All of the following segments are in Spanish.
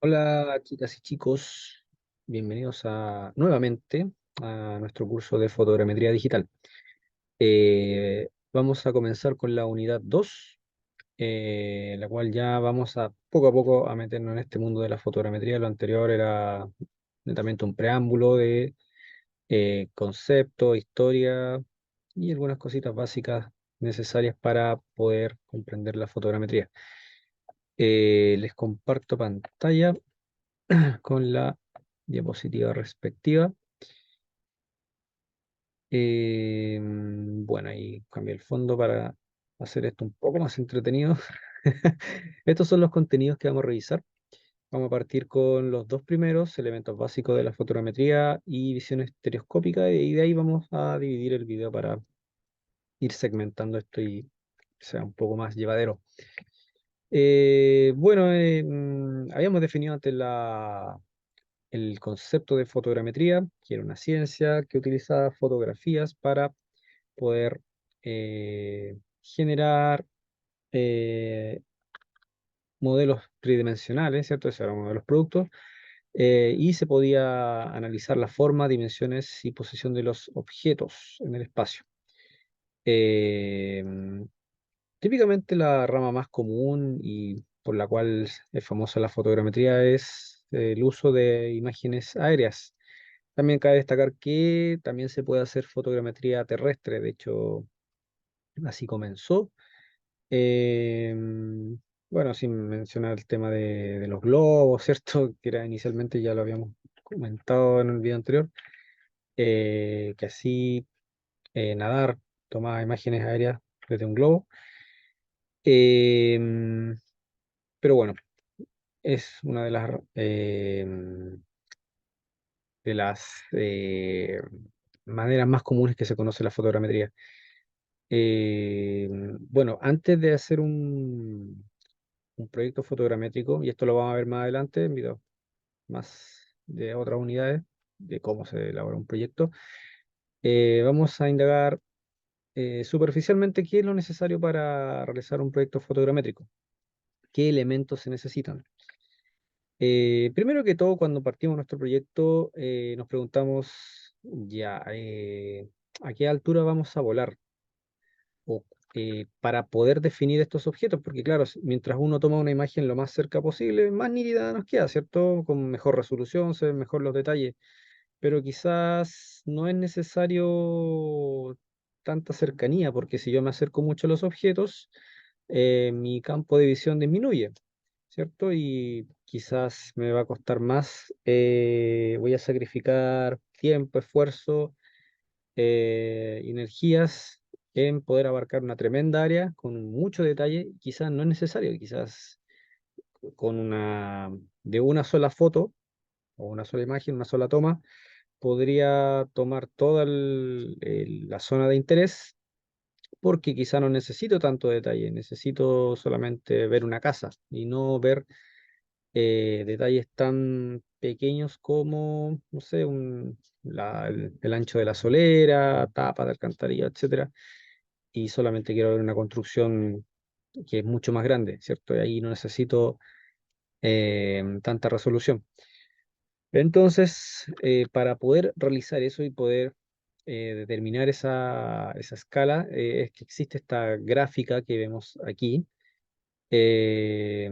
Hola chicas y chicos, bienvenidos nuevamente a nuestro curso de fotogrametría digital. Vamos a comenzar con la unidad 2, la cual ya vamos a poco a meternos en este mundo de la fotogrametría. Lo anterior era netamente un preámbulo de concepto, historia y algunas cositas básicas necesarias para poder comprender la fotogrametría. Les comparto pantalla con la diapositiva respectiva. Bueno, ahí cambié el fondo para hacer esto un poco más entretenido. Estos son los contenidos que vamos a revisar. Vamos a partir con los dos primeros elementos básicos de la fotogrametría y visión estereoscópica, y de ahí vamos a dividir el video para ir segmentando esto y que sea un poco más llevadero. Habíamos definido antes el concepto de fotogrametría, que era una ciencia que utilizaba fotografías para poder generar modelos tridimensionales, ¿cierto? Esos eran uno de los productos, y se podía analizar la forma, dimensiones y posición de los objetos en el espacio. Eh, Típicamente la rama más común y por la cual es famosa la fotogrametría es el uso de imágenes aéreas. También cabe destacar que también se puede hacer fotogrametría terrestre, de hecho, así comenzó. Eh, bueno, sin mencionar el tema de los globos, ¿cierto? Que era inicialmente, ya lo habíamos comentado en el video anterior, que así nadar tomaba imágenes aéreas desde un globo. Eh, pero bueno, es una de las maneras más comunes que se conoce la fotogrametría. Bueno, antes de hacer un proyecto fotogramétrico, y esto lo vamos a ver más adelante en videos más de otras unidades, de cómo se elabora un proyecto, vamos a indagar superficialmente qué es lo necesario para realizar un proyecto fotogramétrico, qué elementos se necesitan. Primero que todo, cuando partimos nuestro proyecto, nos preguntamos ya, ¿a qué altura vamos a volar? O, para poder definir estos objetos, porque claro, mientras uno toma una imagen lo más cerca posible, más nítida nos queda, ¿cierto? Con mejor resolución, se ven mejor los detalles, pero quizás no es necesario tanta cercanía, porque si yo me acerco mucho a los objetos, mi campo de visión disminuye, ¿cierto? Y quizás me va a costar más, voy a sacrificar tiempo, esfuerzo, energías en poder abarcar una tremenda área con mucho detalle. Quizás no es necesario, quizás con de una sola foto o una sola imagen, una sola toma, podría tomar toda la zona de interés, porque quizá no necesito tanto detalle, necesito solamente ver una casa y no ver detalles tan pequeños como, no sé, el ancho de la solera, tapa de alcantarilla, etcétera, y solamente quiero ver una construcción que es mucho más grande, ¿cierto? Y ahí no necesito tanta resolución. Entonces, para poder realizar eso y poder determinar esa escala, es que existe esta gráfica que vemos aquí, eh,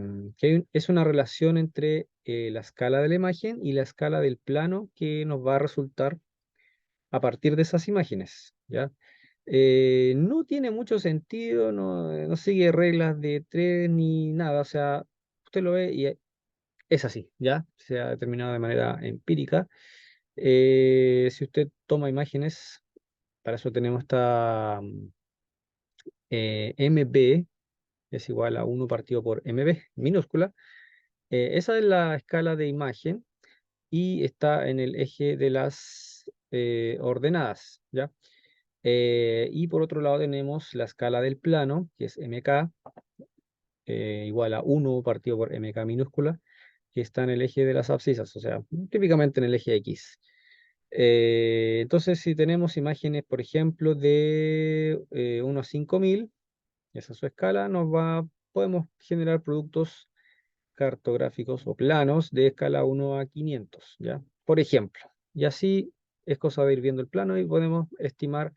es una relación entre la escala de la imagen y la escala del plano que nos va a resultar a partir de esas imágenes, ¿ya? No tiene mucho sentido, no sigue reglas de tres ni nada, o sea, usted lo ve y es así, ¿ya? Se ha determinado de manera empírica. Si usted toma imágenes, para eso tenemos esta MB, es igual a uno partido por MB, minúscula. Esa es la escala de imagen y está en el eje de las ordenadas, ¿ya? Y por otro lado tenemos la escala del plano, que es MK, igual a uno partido por MK minúscula, que está en el eje de las abscisas, o sea, típicamente en el eje X. Entonces, si tenemos imágenes, por ejemplo, de 1 a 5000, esa es su escala, podemos generar productos cartográficos o planos de escala 1 a 500, ¿ya? Por ejemplo. Y así es cosa de ir viendo el plano y podemos estimar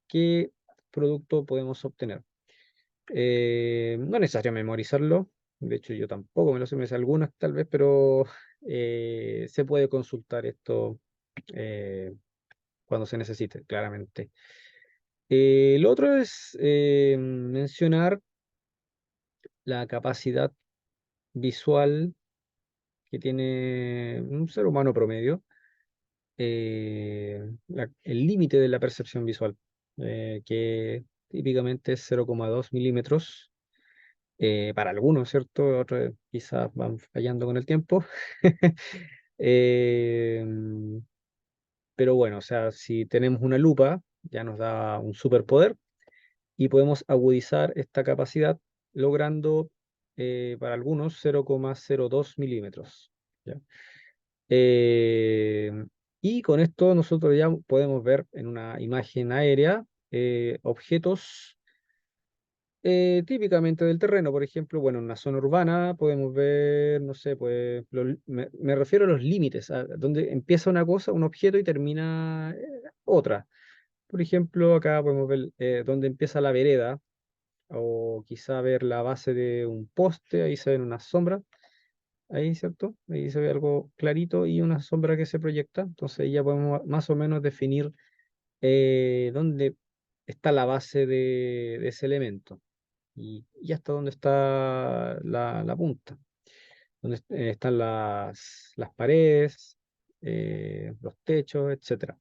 qué producto podemos obtener. No es necesario memorizarlo, de hecho yo tampoco me lo sé, me sé algunas tal vez, pero se puede consultar esto cuando se necesite, claramente. Lo otro es mencionar la capacidad visual que tiene un ser humano promedio, el límite de la percepción visual, que típicamente es 0,2 milímetros. Para algunos, ¿cierto? Otros quizás van fallando con el tiempo. Eh, pero bueno, o sea, si tenemos una lupa, ya nos da un superpoder y podemos agudizar esta capacidad logrando para algunos 0,02 milímetros. ¿Ya? Eh, y con esto nosotros ya podemos ver en una imagen aérea objetos típicamente del terreno. Por ejemplo, bueno, en una zona urbana podemos ver, no sé, pues me refiero a los límites, a donde empieza una cosa, un objeto y termina otra. Por ejemplo, acá podemos ver dónde empieza la vereda o quizá ver la base de un poste, ahí se ven unas sombras, ahí, ¿cierto? Ahí se ve algo clarito y una sombra que se proyecta, entonces ahí ya podemos más o menos definir dónde está la base de ese elemento y hasta dónde está la punta, dónde están las paredes, los techos, etcétera.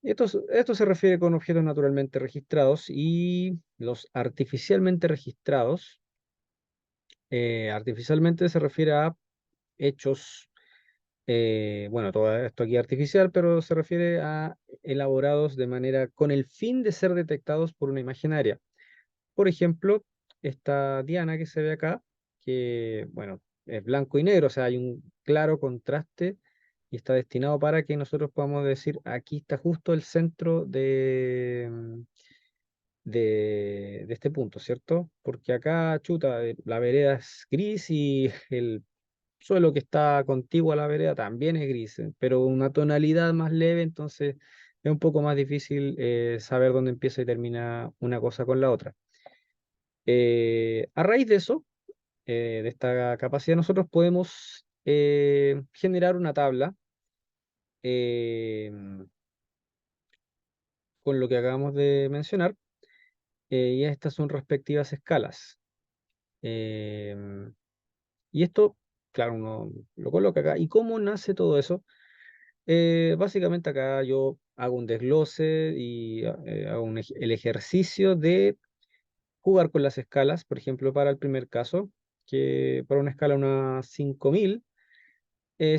Esto se refiere con objetos naturalmente registrados y los artificialmente registrados. Artificialmente se refiere a hechos, bueno, todo esto aquí artificial, pero se refiere a elaborados de manera con el fin de ser detectados por una imagen aérea. Por ejemplo, esta diana que se ve acá, que, bueno, es blanco y negro, o sea, hay un claro contraste y está destinado para que nosotros podamos decir, aquí está justo el centro de este punto, ¿cierto? Porque acá, chuta, la vereda es gris y el suelo que está contiguo a la vereda también es gris, pero una tonalidad más leve, entonces es un poco más difícil saber dónde empieza y termina una cosa con la otra. A raíz de eso, de esta capacidad, nosotros podemos generar una tabla eh, con lo que acabamos de mencionar, y estas son respectivas escalas. Eh, y esto, claro, uno lo coloca acá. ¿Y cómo nace todo eso? Básicamente acá yo hago un desglose y hago el ejercicio de jugar con las escalas, por ejemplo, para el primer caso, que para una escala unas 5000.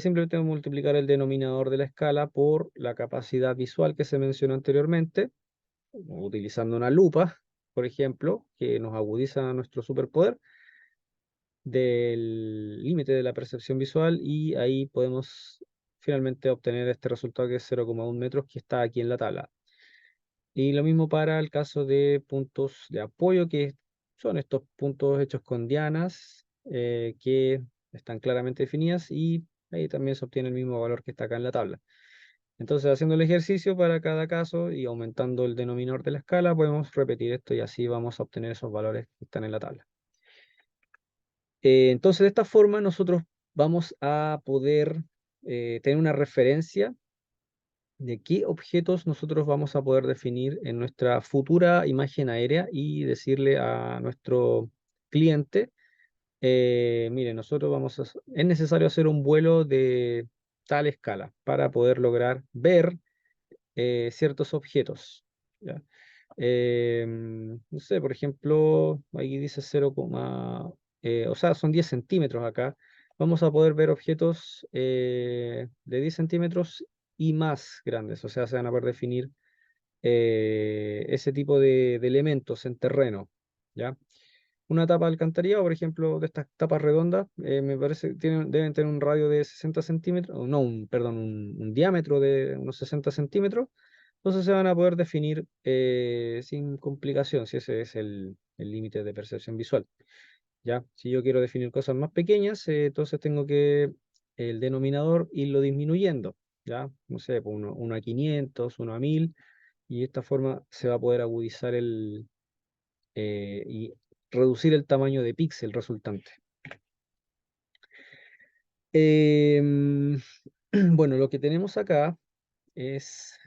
Simplemente voy a multiplicar el denominador de la escala por la capacidad visual que se mencionó anteriormente, utilizando una lupa, por ejemplo, que nos agudiza nuestro superpoder del límite de la percepción visual y ahí podemos finalmente obtener este resultado que es 0,1 metros que está aquí en la tabla. Y lo mismo para el caso de puntos de apoyo, que son estos puntos hechos con dianas que están claramente definidas y ahí también se obtiene el mismo valor que está acá en la tabla. Entonces, haciendo el ejercicio para cada caso y aumentando el denominador de la escala, podemos repetir esto y así vamos a obtener esos valores que están en la tabla. Entonces, de esta forma, nosotros vamos a poder tener una referencia de qué objetos nosotros vamos a poder definir en nuestra futura imagen aérea y decirle a nuestro cliente, mire, nosotros es necesario hacer un vuelo de tal escala para poder lograr ver ciertos objetos. ¿Ya? No sé, por ejemplo, ahí dice 0, o sea, son 10 centímetros acá. Vamos a poder ver objetos de 10 centímetros y más grandes, o sea, se van a poder definir ese tipo de elementos en terreno, ¿ya? Una tapa de alcantarillado, por ejemplo, de estas tapas redondas, me parece que deben tener un radio de 60 centímetros, o no, perdón, un diámetro de unos 60 centímetros, entonces se van a poder definir sin complicación, si ese es el límite de percepción visual. ¿ya? Si yo quiero definir cosas más pequeñas, entonces tengo que el denominador irlo disminuyendo, ¿ya? No sé, pues uno a 500, uno a 1000, y de esta forma se va a poder agudizar y reducir el tamaño de píxel resultante. Em, bueno, lo que tenemos acá es,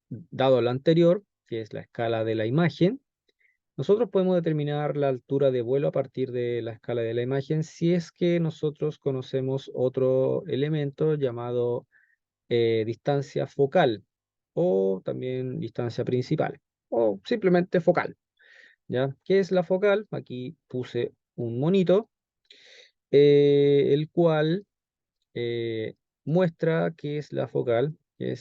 dado lo anterior, que es la escala de la imagen, nosotros podemos determinar la altura de vuelo a partir de la escala de la imagen si es que nosotros conocemos otro elemento llamado distancia focal o también distancia principal o simplemente focal, ¿ya? ¿Qué es la focal? Aquí puse un monito, el cual eh, muestra qué es la focal, que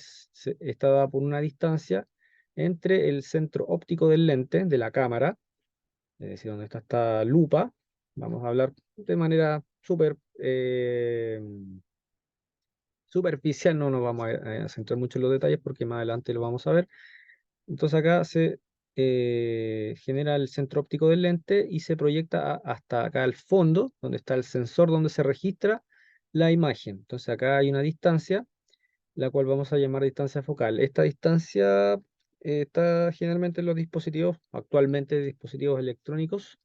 está dada por una distancia entre el centro óptico del lente, de la cámara, es decir, donde está esta lupa. Vamos a hablar de manera superficial, no nos vamos a centrar mucho en los detalles porque más adelante lo vamos a ver. Entonces acá se genera el centro óptico del lente y se proyecta hasta acá al fondo, donde está el sensor donde se registra la imagen. Entonces acá hay una distancia, la cual vamos a llamar distancia focal. Esta distancia está generalmente en los dispositivos, actualmente dispositivos electrónicos.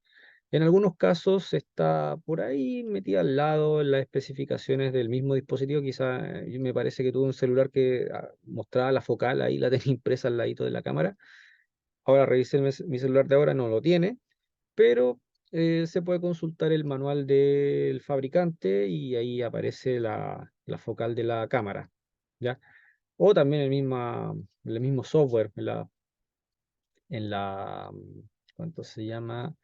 En algunos casos está por ahí metida al lado en las especificaciones del mismo dispositivo. Quizá me parece que tuve un celular que mostraba la focal, ahí la tenía impresa al ladito de la cámara. Ahora revisé mi celular de ahora, no lo tiene, pero se puede consultar el manual del fabricante y ahí aparece la focal de la cámara, ¿ya? O también el mismo software, ¿cuánto se llama?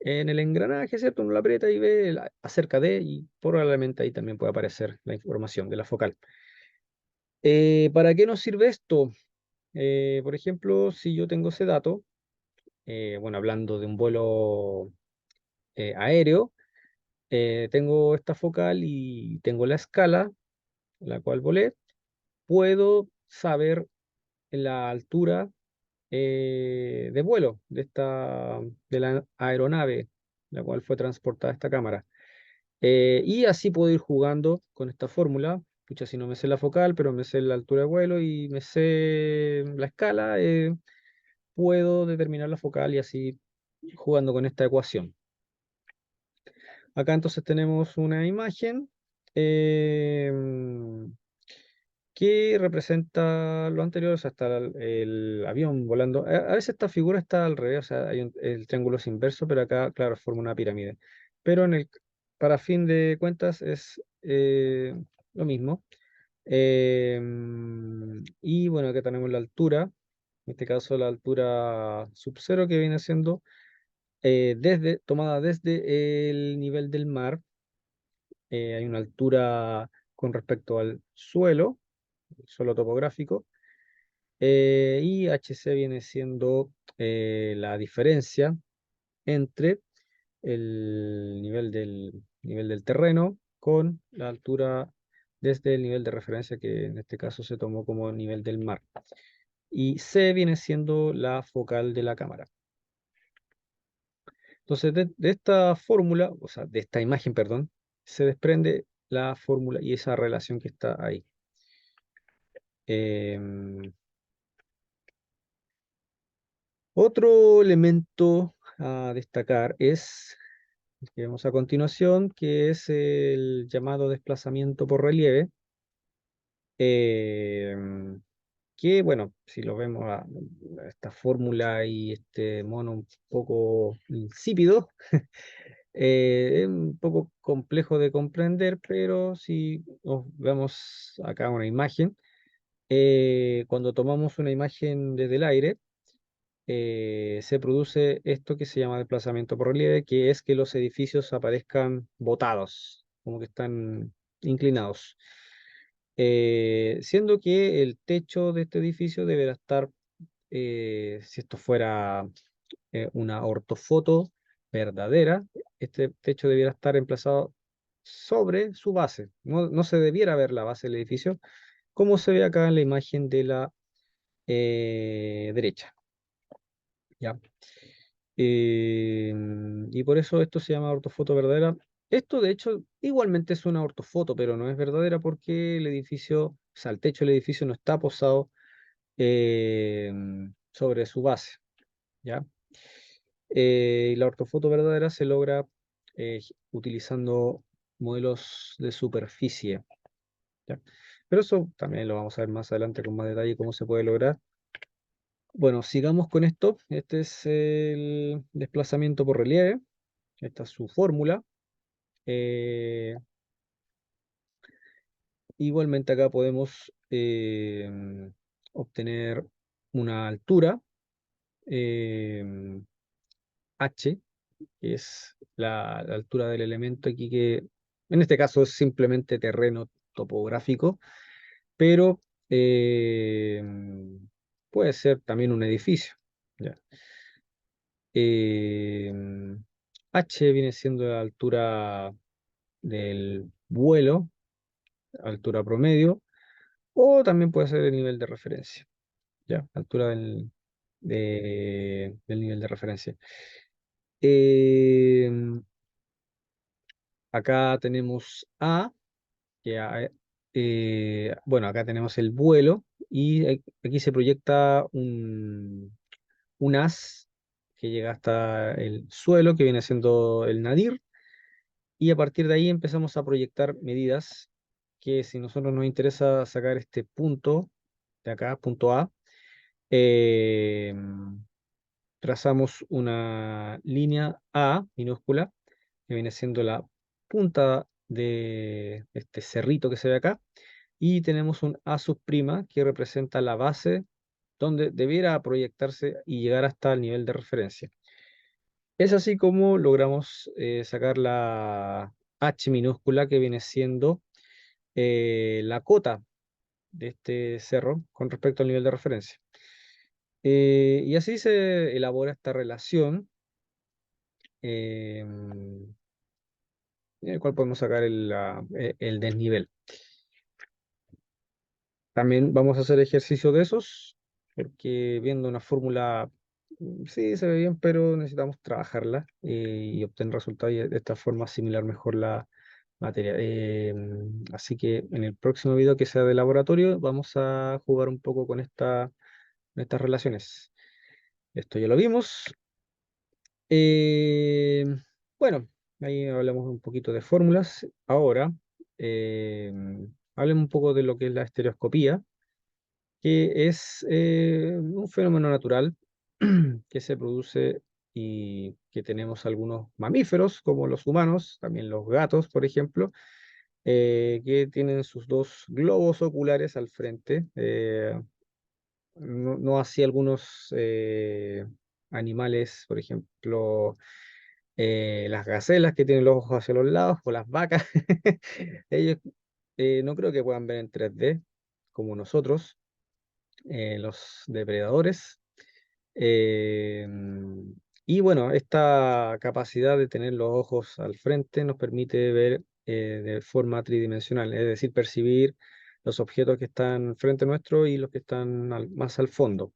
En el engranaje, ¿cierto? Uno lo aprieta y ve acerca de, y probablemente ahí también puede aparecer la información de la focal. ¿Para qué nos sirve esto? Por ejemplo, si yo tengo ese dato, bueno, hablando de un vuelo aéreo, tengo esta focal y tengo la escala, la cual volé, puedo saber la altura de vuelo de la aeronave, la cual fue transportada esta cámara. Y así puedo ir jugando con esta fórmula. Pucha, si no me sé la focal, pero me sé la altura de vuelo y me sé la escala, puedo determinar la focal y así jugando con esta ecuación. Acá entonces tenemos una imagen eh, que representa lo anterior, o sea, está el avión volando. A veces esta figura está al revés, o sea, el triángulo es inverso, pero acá, claro, forma una pirámide. Pero para fin de cuentas es lo mismo. Y bueno, acá tenemos la altura, en este caso la altura sub cero que viene siendo tomada desde el nivel del mar. Hay una altura con respecto al suelo, el suelo topográfico, y HC viene siendo la diferencia entre el nivel del terreno con la altura desde el nivel de referencia que en este caso se tomó como nivel del mar. Y C viene siendo la focal de la cámara. Entonces, de esta fórmula, o sea, de esta imagen, perdón, se desprende la fórmula y esa relación que está ahí. Em, Otro elemento a destacar es el que vemos a continuación, que es el llamado desplazamiento por relieve, em, que, bueno, si lo vemos a esta fórmula y este mono un poco insípido, es un poco complejo de comprender, pero si nos vemos acá una imagen, cuando tomamos una imagen desde el aire, se produce esto que se llama desplazamiento por relieve, que es que los edificios aparezcan botados, como que están inclinados. Siendo que el techo de este edificio deberá estar, si esto fuera una ortofoto verdadera, este techo debiera estar emplazado sobre su base. No se debiera ver la base del edificio, como se ve acá en la imagen de la derecha. ¿Ya? Eh, y por eso esto se llama ortofoto verdadera. Esto, de hecho, igualmente es una ortofoto, pero no es verdadera porque el edificio, o sea, el techo del edificio no está posado eh, sobre su base, ¿ya? Y la ortofoto verdadera se logra utilizando modelos de superficie, ¿ya? Pero eso también lo vamos a ver más adelante con más detalle cómo se puede lograr. Bueno, sigamos con esto. Este es el desplazamiento por relieve. Esta es su fórmula. Eh, Igualmente acá podemos obtener una altura eh, h, que es la altura del elemento aquí que en este caso es simplemente terreno topográfico, pero eh, puede ser también un edificio. ¿Ya? Eh, H viene siendo la altura del vuelo, altura promedio, o también puede ser el nivel de referencia, ¿ya? Altura del nivel de referencia. Eh, Acá tenemos A, que bueno, acá tenemos el vuelo y aquí se proyecta un haz que llega hasta el suelo, que viene siendo el nadir, y a partir de ahí empezamos a proyectar medidas que si nosotros nos interesa sacar este punto de acá, punto A, eh, trazamos una línea A minúscula, que viene siendo la punta de este cerrito que se ve acá, y tenemos un A sub'prima que representa la base donde debiera proyectarse y llegar hasta el nivel de referencia. Es así como logramos sacar la H minúscula que viene siendo la cota de este cerro con respecto al nivel de referencia. Y así se elabora esta relación en el cual podemos sacar el desnivel. También vamos a hacer ejercicio de esos, porque viendo una fórmula, sí se ve bien, pero necesitamos trabajarla y obtener resultados y de esta forma asimilar mejor la materia. Así que en el próximo video que sea de laboratorio, vamos a jugar un poco con estas relaciones. Esto ya lo vimos. Eh, bueno, ahí hablamos un poquito de fórmulas. Ahora, eh, hablemos un poco de lo que es la estereoscopía, que es un fenómeno natural que se produce y que tenemos algunos mamíferos, como los humanos, también los gatos, por ejemplo, que tienen sus dos globos oculares al frente. No así algunos animales, por ejemplo, las gacelas que tienen los ojos hacia los lados, o las vacas. Ellos no creo que puedan ver en 3D como nosotros, los depredadores. Eh, y bueno, esta capacidad de tener los ojos al frente nos permite ver de forma tridimensional, es decir, percibir los objetos que están frente nuestro y los que están más al fondo.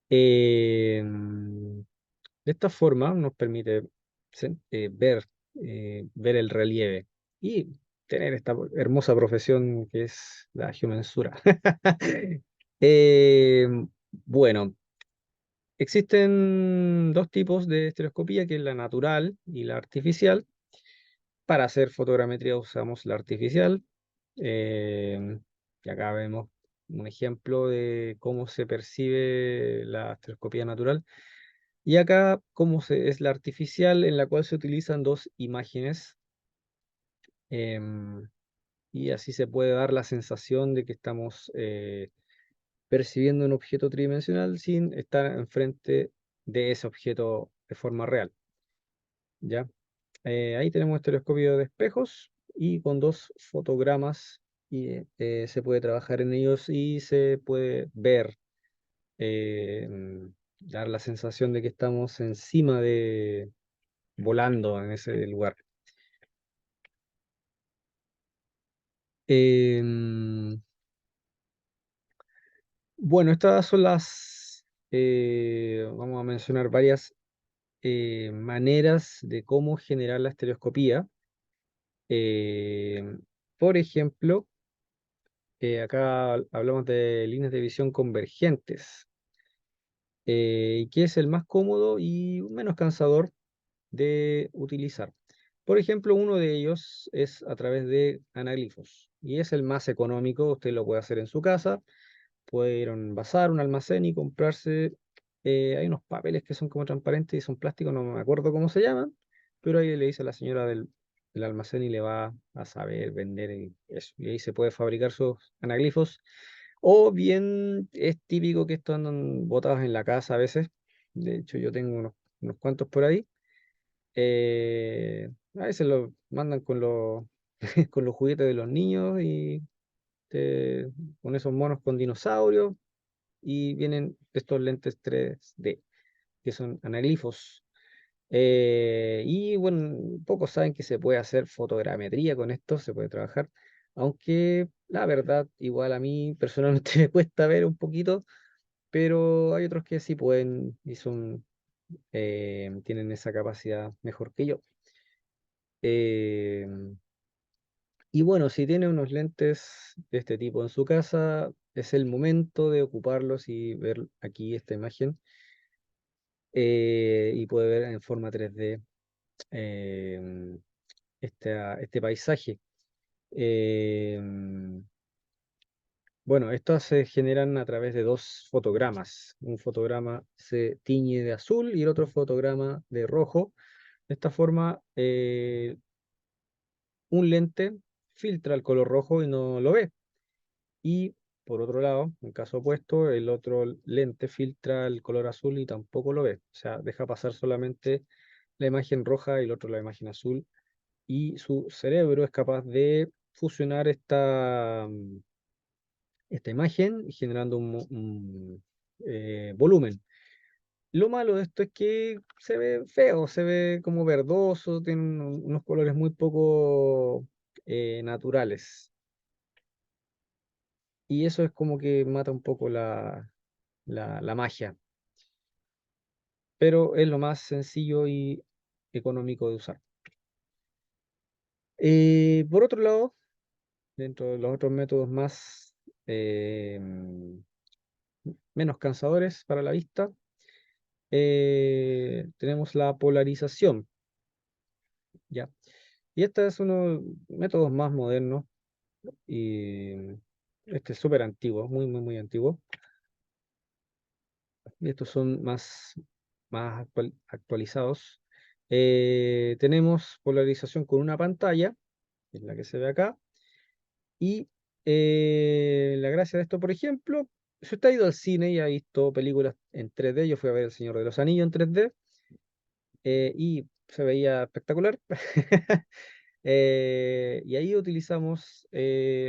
Eh, de esta forma nos permite ver el relieve y tener esta hermosa profesión que es la geomensura. Eh, bueno, existen dos tipos de estereoscopía, que es la natural y la artificial. Para hacer fotogrametría usamos la artificial. eh, y acá vemos un ejemplo de cómo se percibe la estereoscopía natural. Y acá es la artificial, en la cual se utilizan dos imágenes, em, y así se puede dar la sensación de que estamos percibiendo un objeto tridimensional sin estar enfrente de ese objeto de forma real. ¿Ya? Ahí tenemos el telescopio de espejos y con dos fotogramas y, se puede trabajar en ellos y se puede ver, dar la sensación de que estamos encima de volando en ese lugar. Em, bueno, estas son vamos a mencionar varias maneras de cómo generar la estereoscopía. Eh, por ejemplo, acá hablamos de líneas de visión convergentes, que es el más cómodo y menos cansador de utilizar. Por ejemplo, uno de ellos es a través de anaglifos y es el más económico. Usted lo puede hacer en su casa, puede ir a un bazar, un almacén y comprarse. Hay unos papeles que son como transparentes y son plásticos, no me acuerdo cómo se llaman, pero ahí le dice a la señora del almacén y le va a saber vender eso. Y ahí se puede fabricar sus anaglifos. O bien es típico que estos andan botados en la casa a veces. De hecho, yo tengo unos cuantos por ahí. A veces lo mandan con con los juguetes de los niños y con esos monos con dinosaurios y vienen estos lentes 3D que son anaglifos. Y bueno, pocos saben que se puede hacer fotogrametría con esto, se puede trabajar, aunque la verdad, igual a mí personalmente me cuesta ver un poquito, pero hay otros que sí pueden y tienen esa capacidad mejor que yo. Eh, y bueno, si tiene unos lentes de este tipo en su casa, es el momento de ocuparlos y ver aquí esta imagen, y puede ver en forma 3D eh, este paisaje. Eh, bueno, estas se generan a través de dos fotogramas. Un fotograma se tiñe de azul y el otro fotograma de rojo. De esta forma, un lente filtra el color rojo y no lo ve. Y por otro lado, en caso opuesto, el otro lente filtra el color azul y tampoco lo ve. O sea, deja pasar solamente la imagen roja y el otro la imagen azul. Y su cerebro es capaz de fusionar esta imagen generando un volumen. Lo malo de esto es que se ve feo, se ve como verdoso, tiene unos colores muy poco naturales. Y eso es como que mata un poco la magia, pero es lo más sencillo y económico de usar. Por otro lado, dentro de los otros métodos más eh, menos cansadores para la vista, tenemos la polarización, ¿ya? Y este es uno de los métodos más modernos y este es súper antiguo, muy, muy, muy antiguo. Y estos son más actualizados. Tenemos polarización con una pantalla, que es la que se ve acá. Y la gracia de esto, por ejemplo, si usted ha ido al cine y ha visto películas en 3D, yo fui a ver El Señor de los Anillos en 3D y se veía espectacular. Y ahí utilizamos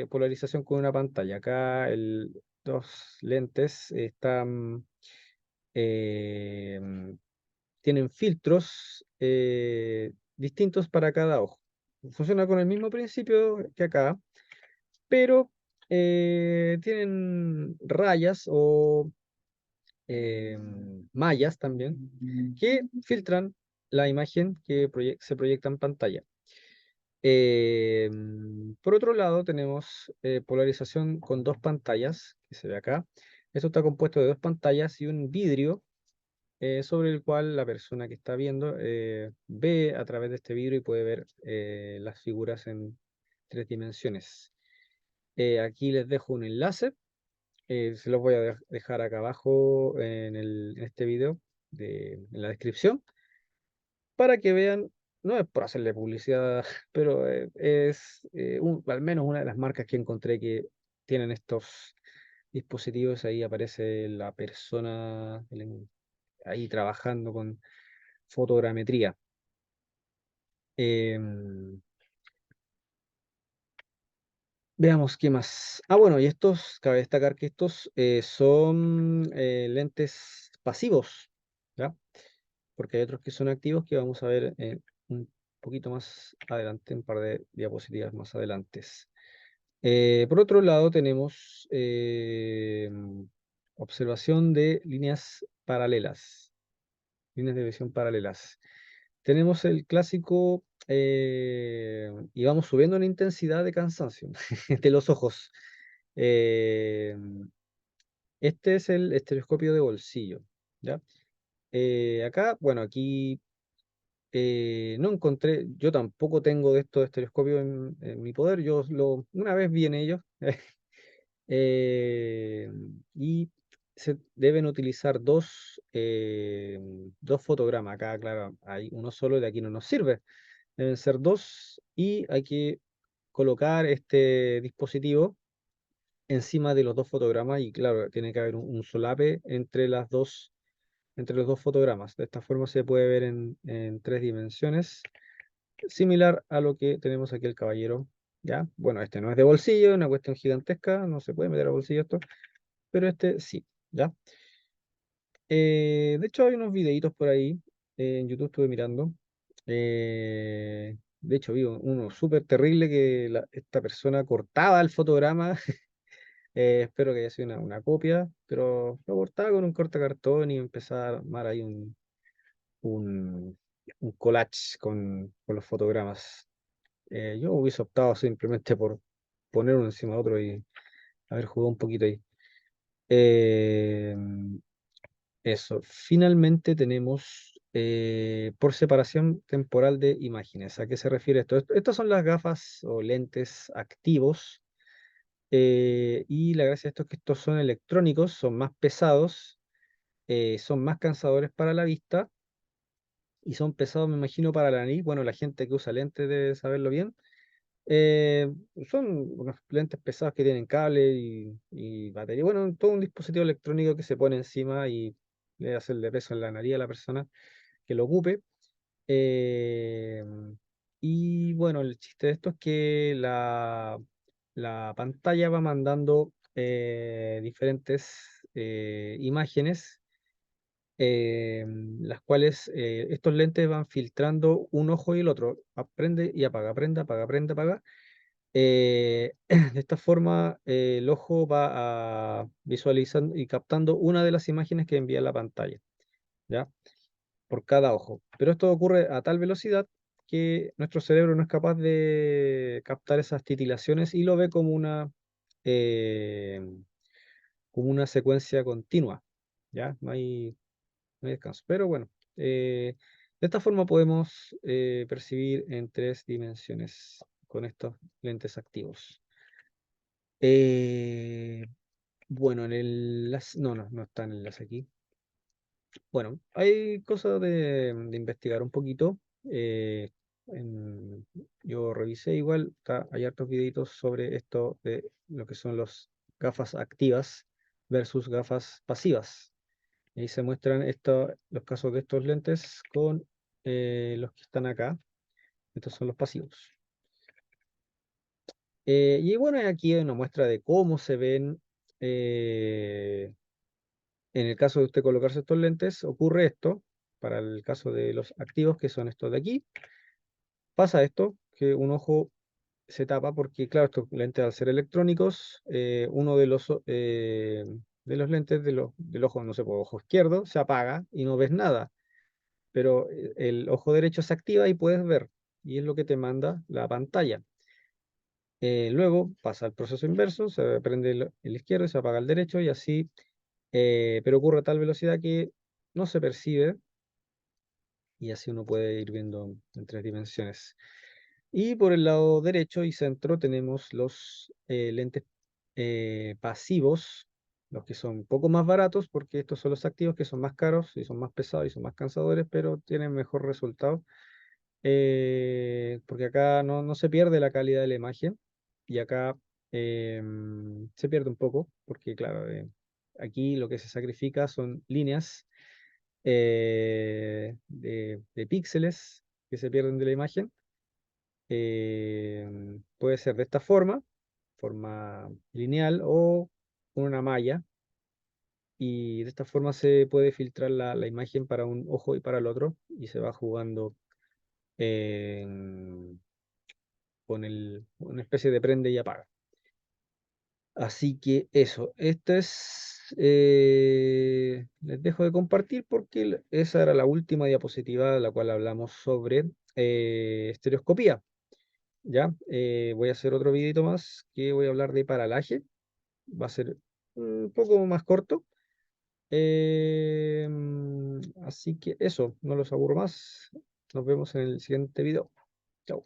polarización con una pantalla. Acá los lentes están, eh, tienen filtros distintos para cada ojo. Funciona con el mismo principio que acá, pero tienen rayas o eh, mallas también que filtran la imagen que se proyecta en pantalla. Por otro lado, tenemos polarización con dos pantallas, que se ve acá. Esto está compuesto de dos pantallas y un vidrio sobre el cual la persona que está viendo ve a través de este vidrio y puede ver las figuras en 3 dimensiones. Aquí les dejo un enlace, se los voy a dejar acá abajo en este video, en la descripción, para que vean, no es por hacerle publicidad, pero es al menos una de las marcas que encontré que tienen estos dispositivos. Ahí aparece la persona ahí trabajando con fotogrametría. Em, Veamos qué más. Ah, bueno, y estos, cabe destacar que estos son lentes pasivos, ¿ya? Porque hay otros que son activos que vamos a ver un poquito más adelante, un par de diapositivas más adelante. Por otro lado, tenemos observación de líneas paralelas. líneas de visión paralelas. Tenemos el clásico, y vamos subiendo en intensidad de cansancio de los ojos. Eh, este es el estereoscopio de bolsillo, ¿ya? Acá, bueno, aquí no encontré, yo tampoco tengo de estos estereoscopios en mi poder, una vez vi en ellos, eh, y se deben utilizar dos fotogramas. Acá, claro, hay uno solo y de aquí no nos sirve. Deben ser dos y hay que colocar este dispositivo encima de los dos fotogramas y claro, tiene que haber un solape entre los dos fotogramas. De esta forma se puede ver en tres dimensiones, similar a lo que tenemos aquí el caballero. ¿Ya? Bueno, este no es de bolsillo, es una cuestión gigantesca, no se puede meter a bolsillo esto, pero este sí, ¿ya? De hecho, hay unos videitos por ahí, en YouTube estuve mirando. De hecho, vi uno súper terrible que esta persona cortaba el fotograma. Espero que haya sido una copia, pero lo cortaba con un cortacartón y empezaba a armar ahí un, un collage con los fotogramas. Yo hubiese optado simplemente por poner uno encima de otro y haber jugado un poquito ahí. Eh, Eso, finalmente tenemos por separación temporal de imágenes. ¿A qué se refiere esto? Estas son las gafas o lentes activos, y la gracia de esto es que estos son electrónicos, son más pesados, son más cansadores para la vista y son pesados, me imagino, para la nariz. Bueno, la gente que usa lentes debe saberlo bien. Eh, Son unos lentes pesados que tienen cable y batería. Bueno, todo un dispositivo electrónico que se pone encima y le hace el peso en la nariz a la persona que lo ocupe. Eh, y bueno, el chiste de esto es que la pantalla va mandando diferentes imágenes, las cuales estos lentes van filtrando un ojo y el otro. Aprende y apaga, aprende, apaga, aprende, apaga. De esta forma, el ojo va visualizando y captando una de las imágenes que envía la pantalla, ¿ya? Por cada ojo. Pero esto ocurre a tal velocidad que nuestro cerebro no es capaz de captar esas titilaciones y lo ve eh, como una secuencia continua, ¿ya? No hay descanso. Pero bueno, de esta forma podemos percibir en tres dimensiones con estos lentes activos. Eh, bueno, no está en el enlace aquí. Bueno, hay cosas de investigar un poquito. eh, yo revisé igual, hay hartos videitos sobre esto de lo que son los gafas activas versus gafas pasivas. Y ahí se muestran los casos de estos lentes con los que están acá. Estos son los pasivos. Y bueno, aquí hay una muestra de cómo se ven. eh, En el caso de usted colocarse estos lentes, ocurre esto. Para el caso de los activos, que son estos de aquí, pasa esto, que un ojo se tapa porque, claro, estos lentes al ser electrónicos, uno de los lentes del ojo, no sé, pues, ojo izquierdo, se apaga y no ves nada, pero el ojo derecho se activa y puedes ver, y es lo que te manda la pantalla. Luego pasa el proceso inverso, se prende el izquierdo y se apaga el derecho y así, pero ocurre a tal velocidad que no se percibe y así uno puede ir viendo en tres dimensiones. Y por el lado derecho y centro tenemos los lentes pasivos, los que son un poco más baratos, porque estos son los activos que son más caros y son más pesados y son más cansadores, pero tienen mejor resultado, porque acá no se pierde la calidad de la imagen y acá se pierde un poco, porque claro, aquí lo que se sacrifica son líneas de píxeles que se pierden de la imagen. Puede ser de esta forma lineal o con una malla, y de esta forma se puede filtrar la imagen para un ojo y para el otro, y se va jugando con una especie de prende y apaga. Así que eso, esto es, les dejo de compartir porque esa era la última diapositiva de la cual hablamos sobre estereoscopía. Ya, voy a hacer otro videito más que voy a hablar de paralaje. Va a ser un poco más corto. Así que eso, no los aburro más. Nos vemos en el siguiente video. Chao.